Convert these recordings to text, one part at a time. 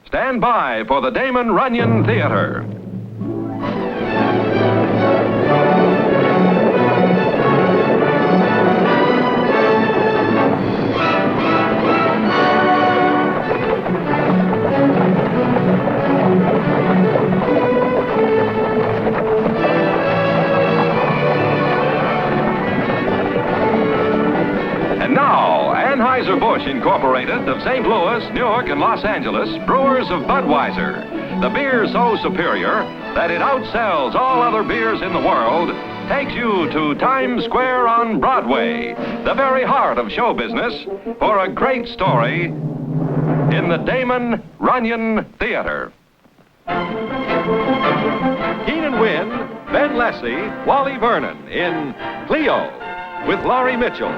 Stand by for the Damon Runyon Theater. And now, Anheuser-Busch Incorporated of St. Louis, New York, and Los Angeles, brewers of Budweiser, the beer so superior that it outsells all other beers in the world, takes you to Times Square on Broadway, the very heart of show business, for a great story in the Damon Runyon Theater. Keenan Wynn, Ben Lessie, Wally Vernon in Cleo with Laurie Mitchell.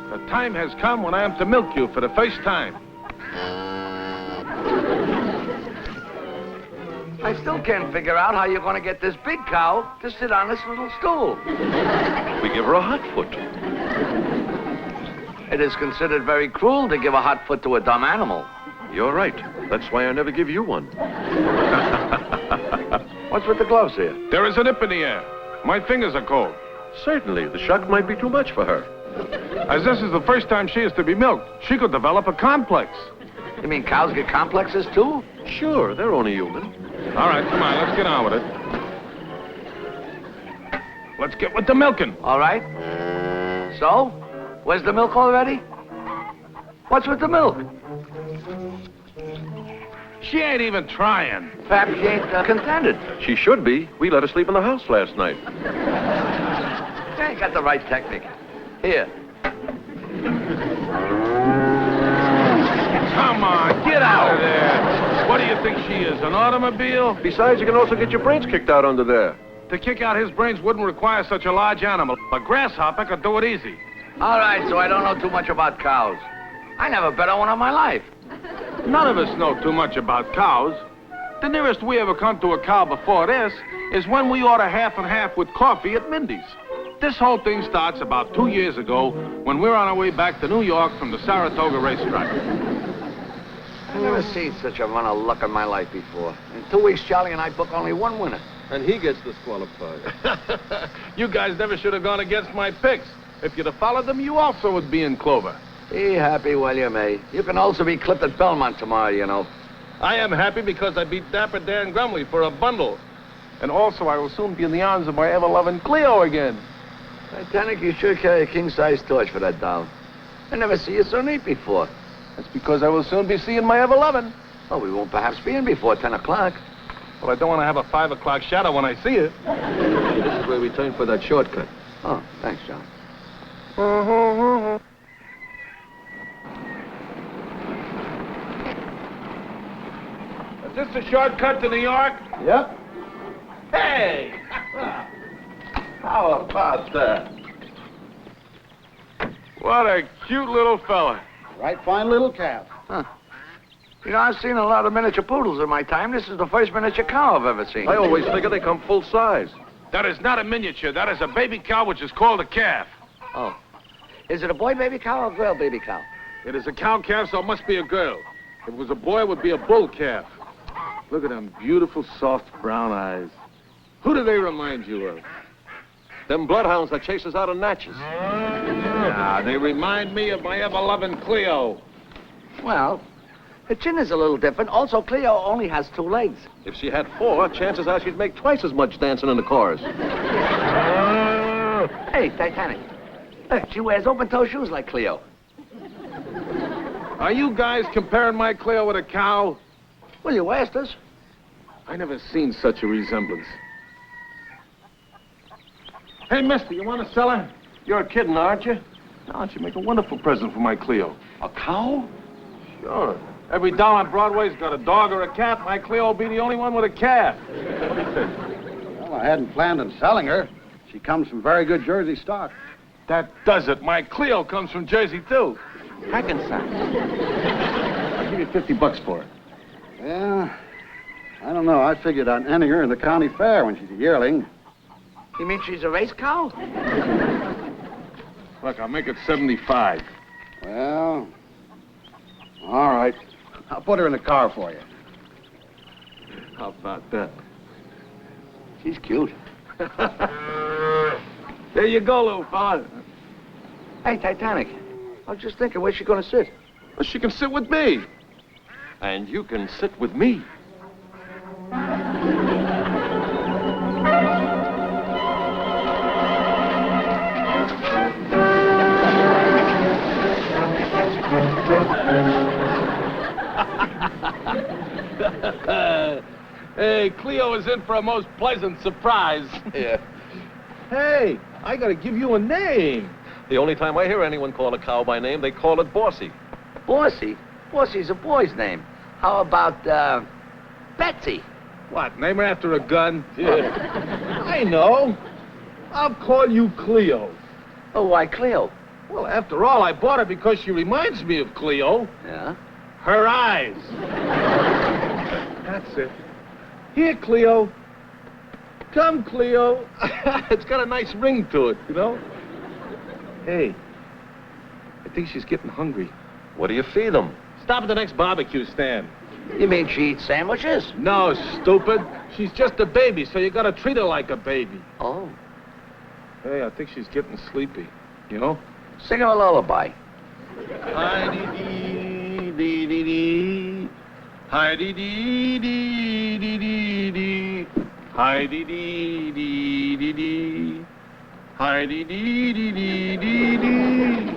The time has come when I am to milk you for the first time. I still can't figure out how you're going to get this big cow to sit on this little stool. We give her a hot foot. It is considered very cruel to give a hot foot to a dumb animal. You're right. That's why I never give you one. What's with the gloves here? There is a nip in the air. My fingers are cold. Certainly, the shock might be too much for her. As this is the first time she is to be milked, she could develop a complex. You mean cows get complexes too? Sure, they're only human. All right, come on, let's get on with it. Let's get with the milking. All right. So, where's the milk already? What's with the milk? She ain't even trying. Perhaps she ain't contented. She should be. We let her sleep in the house last night. She ain't got the right technique. Here. Come on, get out of there. What do you think she is, an automobile? Besides, you can also get your brains kicked out under there. To kick out his brains wouldn't require such a large animal. A grasshopper could do it easy. All right, so I don't know too much about cows. I never bet on one in my life. None of us know too much about cows. The nearest we ever come to a cow before this is when we order half and half with coffee at Mindy's. This whole thing starts about 2 years ago when we're on our way back to New York from the Saratoga racetrack. I've never seen such a run of luck in my life before. In 2 weeks, Charlie and I book only one winner. And he gets disqualified. You guys never should have gone against my picks. If you'd have followed them, you also would be in clover. Be happy while you may. You can also be clipped at Belmont tomorrow, you know. I am happy because I beat Dapper Dan Grumley for a bundle. And also, I will soon be in the arms of my ever-loving Cleo again. Titanic, you sure carry a king-size torch for that doll. I never see you so neat before. That's because I will soon be seeing my ever-loving. Oh, we won't perhaps be in before 10 o'clock. Well, I don't want to have a 5 o'clock shadow when I see it. This is where we turn for that shortcut. Oh, thanks, John. Is this the shortcut to New York? Yep. Hey! How about that? What a cute little fella. Right fine little calf. Huh. You know, I've seen a lot of miniature poodles in my time. This is the first miniature cow I've ever seen. I always figure they come full size. That is not a miniature. That is a baby cow, which is called a calf. Oh. Is it a boy baby cow or a girl baby cow? It is a cow calf, so it must be a girl. If it was a boy, it would be a bull calf. Look at them beautiful, soft brown eyes. Who do they remind you of? Them bloodhounds that chase us out of Natchez. Yeah, they remind me of my ever-loving Cleo. Well, the chin is a little different. Also, Cleo only has 2 legs. If she had 4, chances are she'd make twice as much dancing in the chorus. Hey, Titanic. Look, she wears open-toe shoes like Cleo. Are you guys comparing my Cleo with a cow? Well, you asked us. I never seen such a resemblance. Hey, mister, you want to sell her? You're kidding, aren't you? No, she'd make a wonderful present for my Cleo. A cow? Sure. Every doll on Broadway's got a dog or a cat. My Cleo will be the only one with a calf. What do you think? Well, I hadn't planned on selling her. She comes from very good Jersey stock. That does it. My Cleo comes from Jersey, too. Hackensack. I'll give you $50 for it. Yeah, I don't know. I figured on ending her in the county fair when she's a yearling. You mean she's a race cow? Look, I'll make it 75. Well, all right. I'll put her in the car for you. How about that? She's cute. There you go, little fella. Hey, Titanic. I was just thinking, where's she gonna sit? Well, she can sit with me. And you can sit with me. Hey, Cleo is in for a most pleasant surprise. Yeah. Hey, I gotta give you a name. The only time I hear anyone call a cow by name, they call it Bossy. Bossy? Bossy's a boy's name. How about, Betsy? What, name her after a gun? Yeah. I know. I'll call you Cleo. Oh, why Cleo? Well, after all, I bought her because she reminds me of Cleo. Yeah? Her eyes. That's it. Here, Cleo. Come, Cleo. It's got a nice ring to it, you know? Hey, I think she's getting hungry. What do you feed them? Stop at the next barbecue stand. You mean she eats sandwiches? No, stupid. She's just a baby, so you gotta treat her like a baby. Oh. Hey, I think she's getting sleepy, you know? Sing her a lullaby. Hi-dee-dee-dee-dee-dee. Hi-dee-dee-dee-dee-dee-dee. Hi-dee-dee-dee-dee-dee. Hi-dee-dee-dee-dee-dee-dee.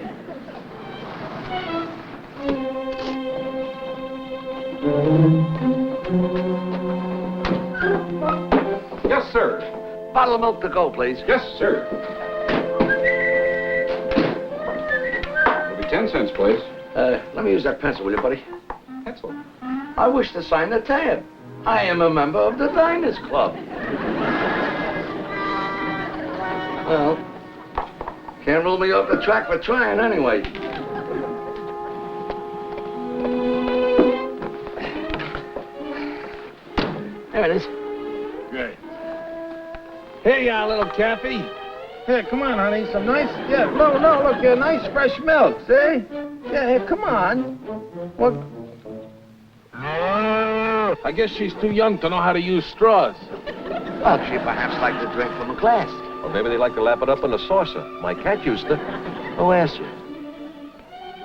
Yes, sir. Bottle of milk to go, please. Yes, sir. It'll be 10 cents, please. Let me use that pencil, will you, buddy? Pencil. I wish to sign the tab. I am a member of the Diners Club. Well, can't rule me off the track for trying anyway. There it is. Great. Here you are, little Cappy. Here, come on, honey. Some nice... Yeah, no, look here. Nice fresh milk, see? Yeah, here, come on. What? I guess she's too young to know how to use straws. Well, she perhaps liked to drink from a glass. Or maybe they like to lap it up in a saucer. My cat used to. Who asked you?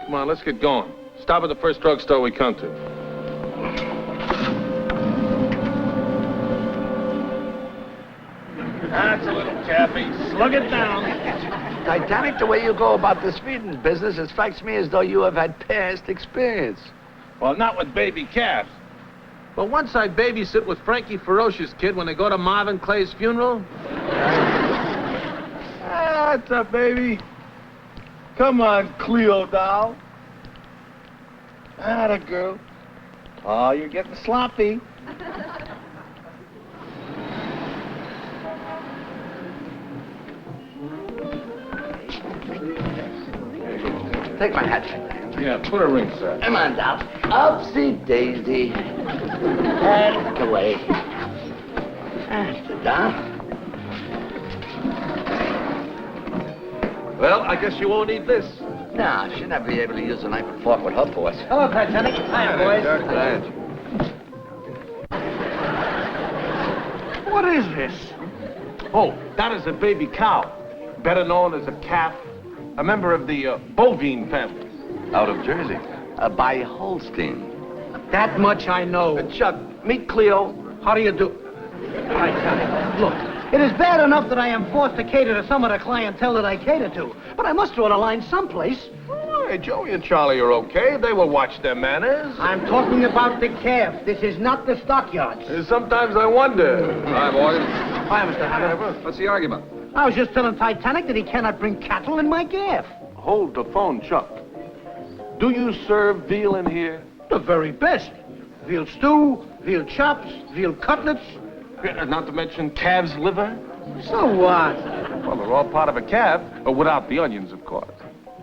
Come on, let's get going. Stop at the first drugstore we come to. That's a little Cappy. Slug it down. Titanic, the way you go about this feeding business, it strikes me as though you have had past experience. Well, not with baby calves. But once I babysit with Frankie Ferocious kid when they go to Marvin Clay's funeral. What's up, baby? Come on, Cleo doll. Atta girl. Oh, you're getting sloppy. Take my hat. Yeah, put a ring, sir. Come on, doll. Upsy daisy. And away. That's the doll. Well, I guess you won't eat this. No, she'll never be able to use a knife and fork with her paws. Hello, Titanic. Hi, boys. What is this? Oh, that is a baby cow. Better known as a calf. A member of the bovine family. Out of Jersey. By Holstein. That much I know. Chuck, meet Cleo. How do you do? Titanic, look, it is bad enough that I am forced to cater to some of the clientele that I cater to, but I must draw the line someplace. Hey, Joey and Charlie are okay. They will watch their manners. I'm talking about the calf. This is not the stockyards. Sometimes I wonder. Hi, boys. Hi, Mr. Hatter. What's the argument? I was just telling Titanic that he cannot bring cattle in my gaff. Hold the phone, Chuck. Do you serve veal in here? The very best. Veal stew, veal chops, veal cutlets. Not to mention calf's liver? So what? Well, they're all part of a calf, without the onions, of course.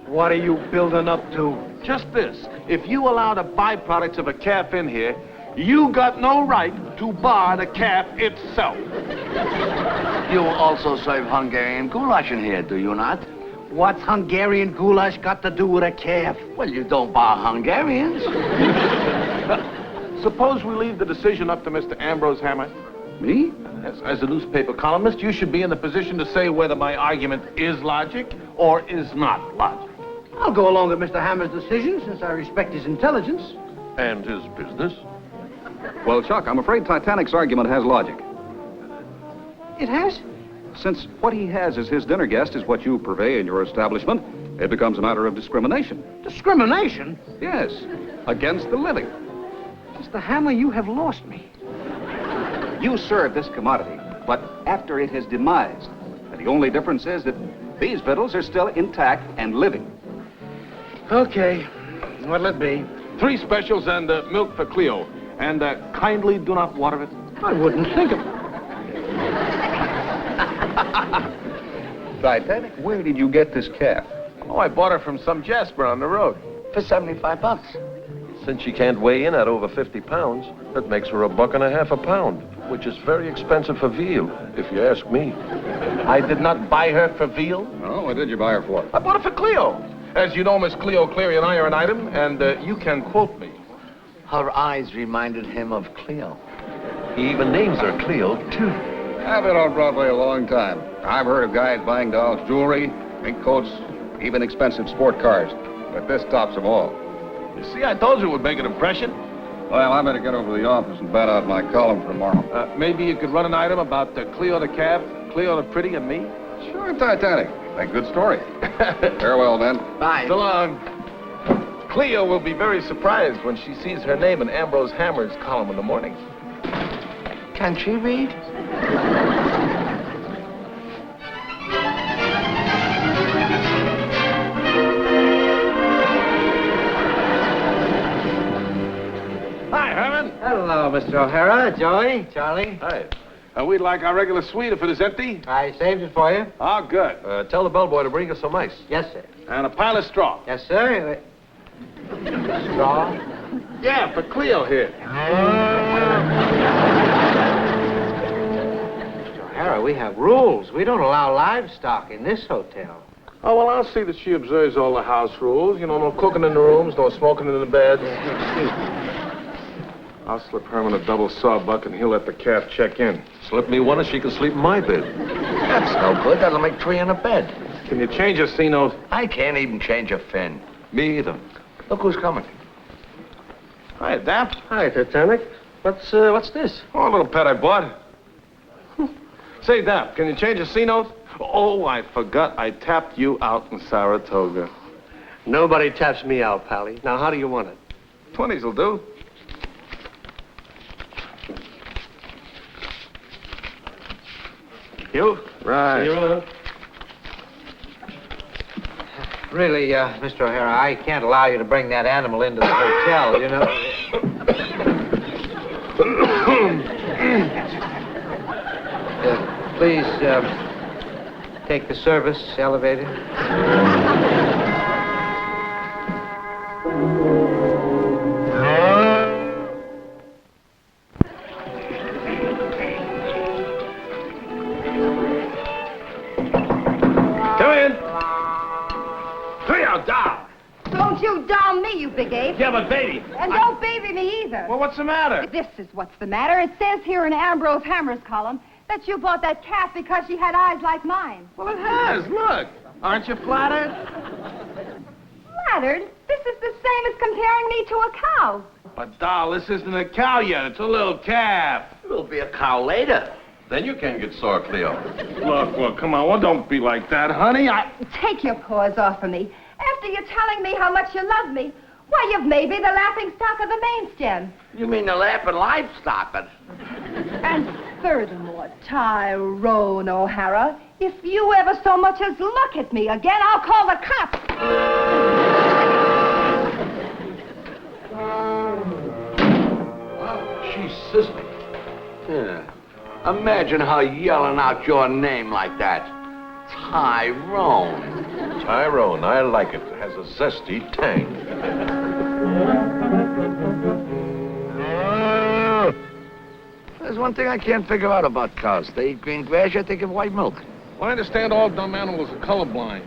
What are you building up to? Just this. If you allow the byproducts of a calf in here, you got no right to bar the calf itself. You also serve Hungarian goulash in here, do you not? What's Hungarian goulash got to do with a calf? Well, you don't bar Hungarians. Suppose we leave the decision up to Mr. Ambrose Hammer. Me? Yes, as a newspaper columnist, you should be in the position to say whether my argument is logic or is not logic. I'll go along with Mr. Hammer's decision, since I respect his intelligence. And his business. Well, Chuck, I'm afraid Titanic's argument has logic. It has? Since what he has as his dinner guest is what you purvey in your establishment, it becomes a matter of discrimination. Discrimination? Yes, against the living. Mr. Hammer, you have lost me. You serve this commodity, but after it has demised. And the only difference is that these victuals are still intact and living. Okay. What'll it be? 3 specials and milk for Cleo. And kindly do not water it. I wouldn't think of it. Titanic, where did you get this calf? Oh, I bought her from some Jasper on the road. For $75. Since she can't weigh in at over 50 pounds, that makes her $1.50 a pound, which is very expensive for veal, if you ask me. I did not buy her for veal. Oh, what did you buy her for? I bought her for Cleo. As you know, Miss Cleo Cleary and I are an item, and you can quote me. Her eyes reminded him of Cleo. He even names her Cleo, too. I've been on Broadway a long time. I've heard of guys buying dolls' jewelry, mink coats, even expensive sport cars. But this tops them all. You see, I told you it would make an impression. Well, I better get over to the office and bat out my column for tomorrow. Maybe you could run an item about Cleo the calf, Cleo the pretty, and me? Sure, Titanic. A good story. Farewell, then. Bye. So long. Cleo will be very surprised when she sees her name in Ambrose Hammer's column in the morning. Can she read? Hi, Herman. Hello, Mr. O'Hara, Joey, Charlie. Hi. We'd like our regular suite if it is empty. I saved it for you. Oh, good. Tell the bellboy to bring us some ice. Yes, sir. And a pile of straw. Yes, sir. Straw? Yeah, for Cleo here. Mr. O'Hara, we have rules. We don't allow livestock in this hotel. Oh, well, I'll see that she observes all the house rules. You know, no cooking in the rooms, no smoking in the beds. I'll slip Herman a double sawbuck and he'll let the calf check in. Slip me one and she can sleep in my bed. That's no good. That'll make 3 in a bed. Can you change a C-note? I can't even change a fin. Me either. Look who's coming. Hi, Dap. Hi, Titanic. What's this? Oh, a little pet I bought. Say, Dap, can you change a C-note? Oh, I forgot I tapped you out in Saratoga. Nobody taps me out, Pally. Now, how do you want it? 20s will do. You? Right. See you around. Really, Mr. O'Hara, I can't allow you to bring that animal into the hotel, you know. Please, take the service elevator. Come in. Cleo, down. Don't you down me, you big ape. Yeah, but baby. And don't baby me either. Well, what's the matter? This is what's the matter. It says here in Ambrose Hammer's column that you bought that calf because she had eyes like mine. Well, it has. Look. Aren't you flattered? Flattered? This is the same as comparing me to a cow. But, doll, this isn't a cow yet. It's a little calf. It'll be a cow later. Then you can get sore, Cleo. Look, come on. Well, don't be like that, honey. Take your paws off of me. After you're telling me how much you love me, why, you've made me the laughing stock of the main stem. You mean the laughing livestock? And furthermore, Tyrone O'Hara, if you ever so much as look at me again, I'll call the cops. She's sizzling. Yeah. Imagine her yelling out your name like that. Tyrone. Tyrone, I like it. It has a zesty tang. There's one thing I can't figure out about cows. They eat green grass, yet they give white milk. Well, I understand all dumb animals are colorblind.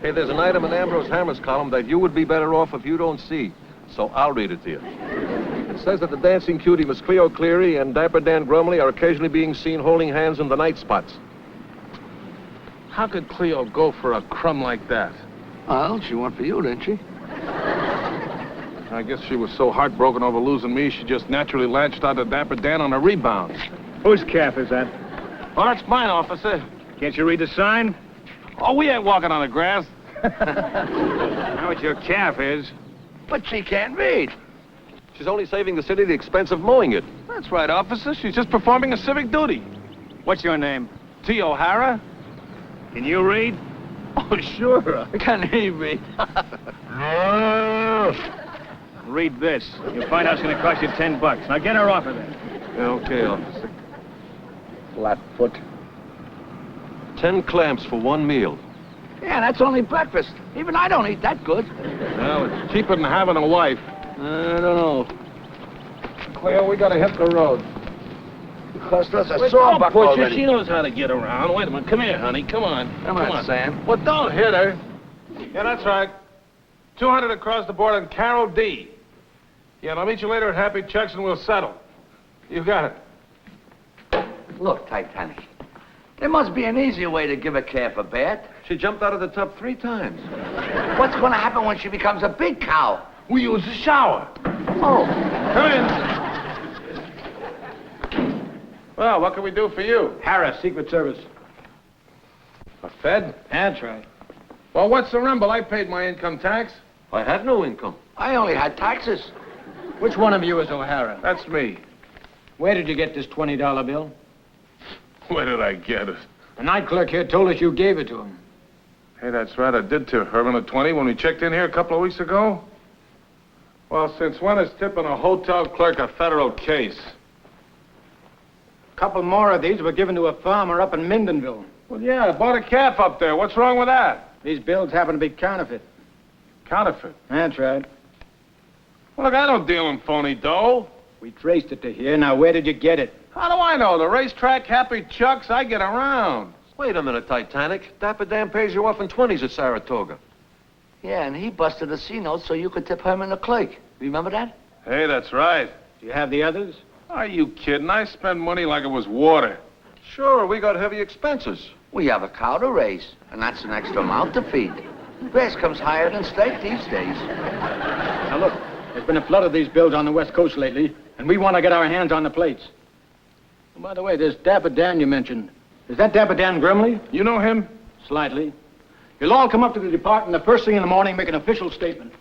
Hey, there's an item in Ambrose Hammer's column that you would be better off if you don't see. So I'll read it to you. It says that the dancing cutie Miss Cleo Cleary and Dapper Dan Grumley are occasionally being seen holding hands in the night spots. How could Cleo go for a crumb like that? Well, she went for you, didn't she? I guess she was so heartbroken over losing me, she just naturally latched onto Dapper Dan on a rebound. Whose calf is that? Oh, that's mine, officer. Can't you read the sign? Oh, we ain't walking on the grass. Now what your calf is. But she can't read. She's only saving the city the expense of mowing it. That's right, officer. She's just performing a civic duty. What's your name? T. O'Hara? Can you read? Oh, sure. Can he read? Read this. You'll find out it's going to cost you $10. Now get her off of there. Okay, officer. Flatfoot. 10 clamps for one meal. Yeah, that's only breakfast. Even I don't eat that good. Well, it's cheaper than having a wife. I don't know. Cleo, we gotta hit the road. It cost us a sawbuck already. She knows how to get around. Wait a minute. Come here, honey. Come on. Come on, Sam. Well, don't hit her. Yeah, that's right. 200 across the board on Carol D. Yeah, and I'll meet you later at Happy Chuck's and we'll settle. You got it. Look, Titanic. There must be an easier way to give a calf a bath. She jumped out of the tub 3 times. What's going to happen when she becomes a big cow? We use the shower. Oh. Come in. Well, what can we do for you? Harris, Secret Service. A Fed? That's right. Well, what's the rumble? I paid my income tax. I had no income. I only had taxes. Which one of you is O'Hara? That's me. Where did you get this $20 bill? Where did I get it? The night clerk here told us you gave it to him. Hey, that's right. I did to Herman at 20 when we checked in here a couple of weeks ago. Well, since when is tipping a hotel clerk a federal case? A couple more of these were given to a farmer up in Mindenville. Well, yeah, I bought a calf up there. What's wrong with that? These bills happen to be counterfeit. Counterfeit. That's right. Well, look, I don't deal in phony dough. We traced it to here. Now, where did you get it? How do I know? The racetrack, Happy Chuck's, I get around. Wait a minute, Titanic. Dapper Dan pays you off in 20s at Saratoga. Yeah, and he busted a C-note so you could tip Herman the clerk. Remember that? Hey, that's right. Do you have the others? Are you kidding? I spend money like it was water. Sure, we got heavy expenses. We have a cow to raise, and that's an extra mouth to feed. Grass comes higher than steak these days. Now, look, there's been a flood of these bills on the West Coast lately, and we want to get our hands on the plates. And by the way, there's Dapper Dan you mentioned. Is that Dapper Dan Grumley? You know him? Slightly. You'll all come up to the department the first thing in the morning, make an official statement.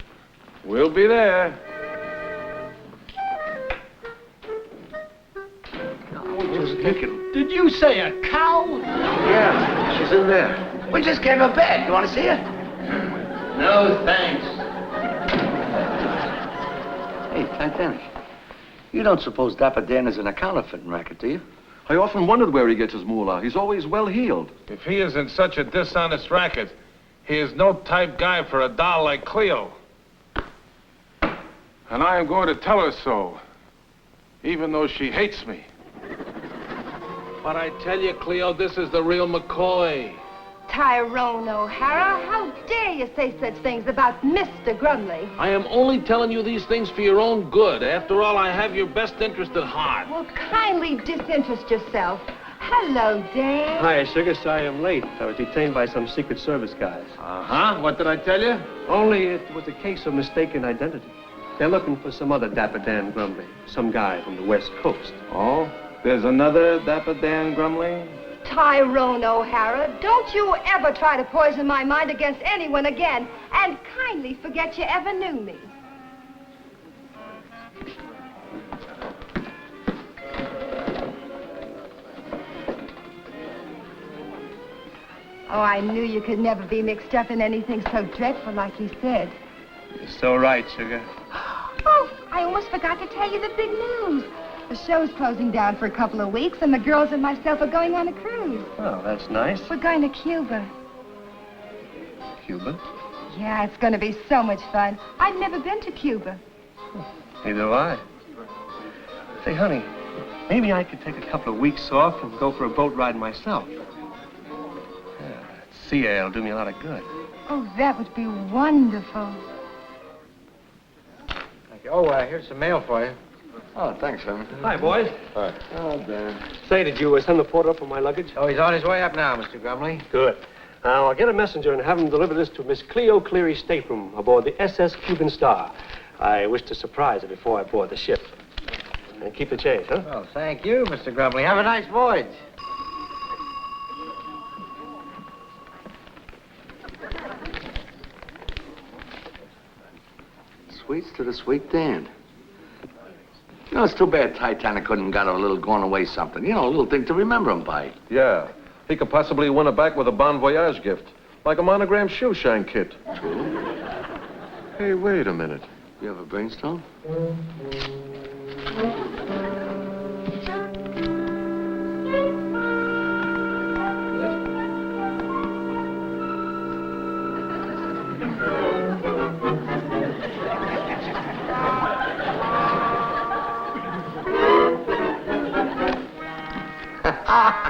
We'll be there. Did you say a cow? Yeah, she's in there. We just gave her bed. You want to see her? No, thanks. Hey, Titanic. You don't suppose Dapper Dan is an counterfeiting racket, do you? I often wondered where he gets his moolah. He's always well-heeled. If he isn't such a dishonest racket, he is no type guy for a doll like Cleo. And I am going to tell her so, even though she hates me. But I tell you, Cleo, this is the real McCoy. Tyrone O'Hara, how dare you say such things about Mr. Grumley? I am only telling you these things for your own good. After all, I have your best interest at heart. Well, kindly disinterest yourself. Hello, Dan. Hi, Sugar. Sorry I'm late. I was detained by some Secret Service guys. Uh-huh. What did I tell you? Only it was a case of mistaken identity. They're looking for some other Dapper Dan Grumley, some guy from the West Coast. Oh? There's another Dapper Dan Grumley? Tyrone O'Hara, don't you ever try to poison my mind against anyone again. And kindly forget you ever knew me. Oh, I knew you could never be mixed up in anything so dreadful like he said. You're so right, Sugar. Oh, I almost forgot to tell you the big news. The show's closing down for a couple of weeks, and the girls and myself are going on a cruise. Oh, that's nice. We're going to Cuba. Cuba? Yeah, it's going to be so much fun. I've never been to Cuba. Neither have I. Say, honey, maybe I could take a couple of weeks off and go for a boat ride myself. Yeah, sea air will do me a lot of good. Oh, that would be wonderful. Thank you. Oh, here's some mail for you. Oh, thanks, Herman. Hi, boys. Hi. Oh, Dan. Say, did you send the porter up for my luggage? Oh, he's on his way up now, Mr. Grumley. Good. Now, I'll get a messenger and have him deliver this to Miss Cleo Cleary's stateroom aboard the SS Cuban Star. I wish to surprise her before I board the ship. And keep the change, huh? Well, thank you, Mr. Grumley. Have a nice voyage. Sweets to the sweet Dan. You know, it's too bad Titanic couldn't got a little going away something. You know, a little thing to remember him by. Yeah. He could possibly win her back with a Bon Voyage gift. Like a monogram shoe shine kit. True. Hey, wait a minute. You have a brainstorm?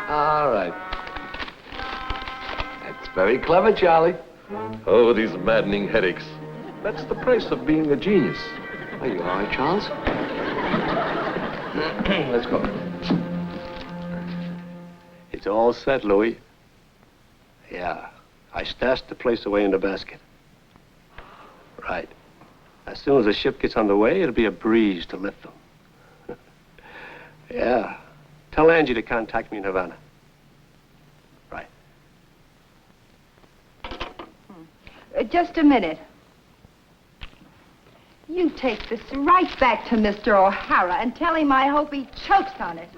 All right. That's very clever, Charlie. Oh, these maddening headaches. That's the price of being a genius. Are you all right, Charles? Let's go. It's all set, Louis. Yeah. I stashed the place away in the basket. Right. As soon as the ship gets underway, it'll be a breeze to lift them. Yeah. Tell Angie to contact me in Havana. Right. Just a minute. You take this right back to Mr. O'Hara and tell him I hope he chokes on it.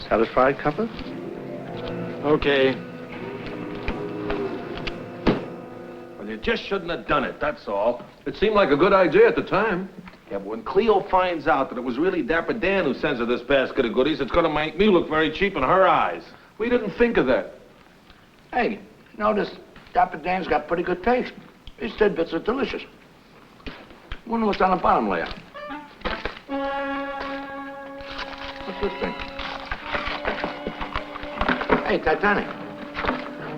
Satisfied, Copper? Okay. Well, you just shouldn't have done it, that's all. It seemed like a good idea at the time. Yeah, but when Cleo finds out that it was really Dapper Dan who sends her this basket of goodies, it's gonna make me look very cheap in her eyes. We didn't think of that. Hey, notice Dapper Dan's got pretty good taste. His tidbits are delicious. Wonder what's on the bottom layer. What's this thing? Hey, Titanic.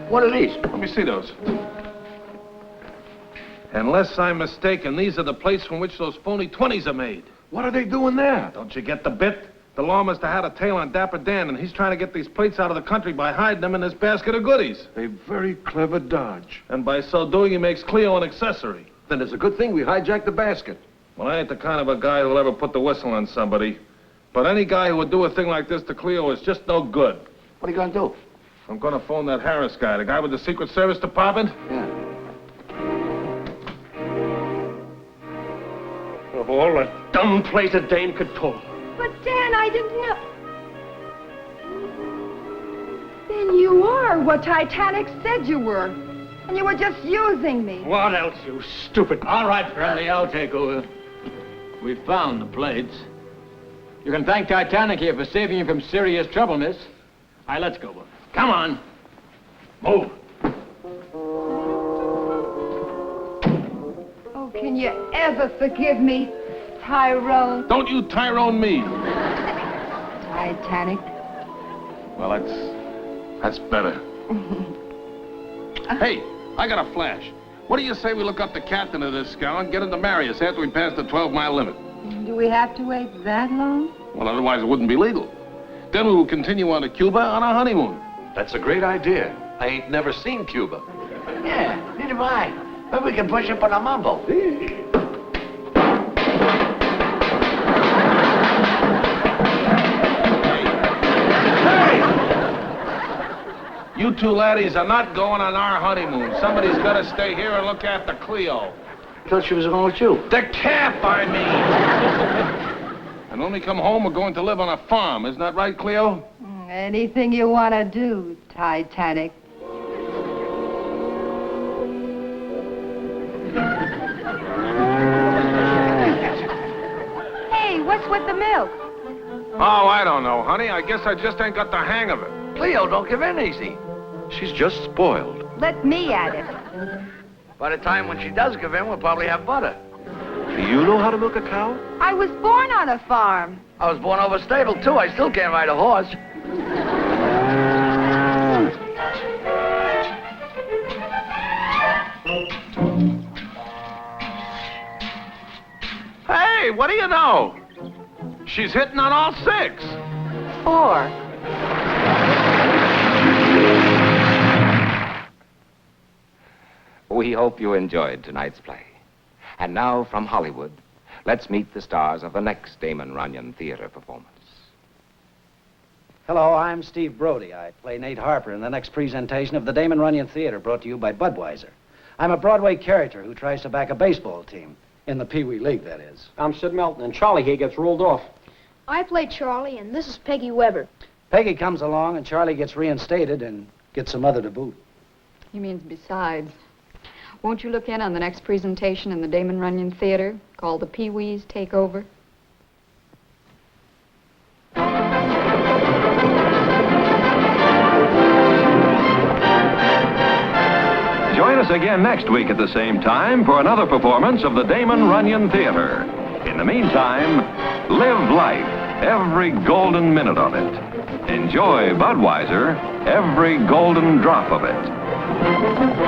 What are these? Let me see those. Unless I'm mistaken, these are the plates from which those phony 20s are made. What are they doing there? Don't you get the bit? The law must have had a tail on Dapper Dan, and he's trying to get these plates out of the country by hiding them in this basket of goodies. A very clever dodge. And by so doing, he makes Cleo an accessory. Then it's a good thing we hijacked the basket. Well, I ain't the kind of a guy who'll ever put the whistle on somebody. But any guy who would do a thing like this to Cleo is just no good. What are you gonna do? I'm gonna phone that Harris guy, the guy with the Secret Service Department. Yeah. Of all the dumb plays a dame could pull. But, Dan, I didn't know. Then you are what Titanic said you were. And you were just using me. What else, you stupid? All right, friendly, I'll take over. We found the plates. You can thank Titanic here for saving you from serious trouble, miss. All right, let's go. Come on. Move. Oh, can you ever forgive me, Tyrone? Don't you Tyrone me. Titanic. Well, that's better. Hey, I got a flash. What do you say we look up the captain of this scow and get him to marry us after we pass the 12-mile limit? Do we have to wait that long? Well, otherwise it wouldn't be legal. Then we will continue on to Cuba on our honeymoon. That's a great idea. I ain't never seen Cuba. Yeah, neither have I. Maybe we can push up on a mumbo. You two laddies are not going on our honeymoon. Somebody's got to stay here and look after Cleo. I thought she was going with you. The cap, I mean. And when we come home, we're going to live on a farm. Isn't that right, Cleo? Anything you want to do, Titanic. Hey, what's with the milk? Oh, I don't know, honey. I guess I just ain't got the hang of it. Cleo, don't give in easy. She's just spoiled. Let me at it. By the time when she does give in, we'll probably have butter. Do you know how to milk a cow? I was born on a farm. I was born over stable, too. I still can't ride a horse. Hey, what do you know? She's hitting on all 6. 4. We hope you enjoyed tonight's play. And now, from Hollywood, let's meet the stars of the next Damon Runyon Theater performance. Hello, I'm Steve Brody. I play Nate Harper in the next presentation of the Damon Runyon Theater, brought to you by Budweiser. I'm a Broadway character who tries to back a baseball team. In the Pee Wee League, that is. I'm Sid Melton, and Charlie here gets rolled off. I play Charlie, and this is Peggy Weber. Peggy comes along, and Charlie gets reinstated and gets some other to boot. He means besides. Won't you look in on the next presentation in the Damon Runyon Theater, called The Pee Wees Take Over? Join us again next week at the same time for another performance of the Damon Runyon Theater. In the meantime, live life, every golden minute of it. Enjoy Budweiser, every golden drop of it.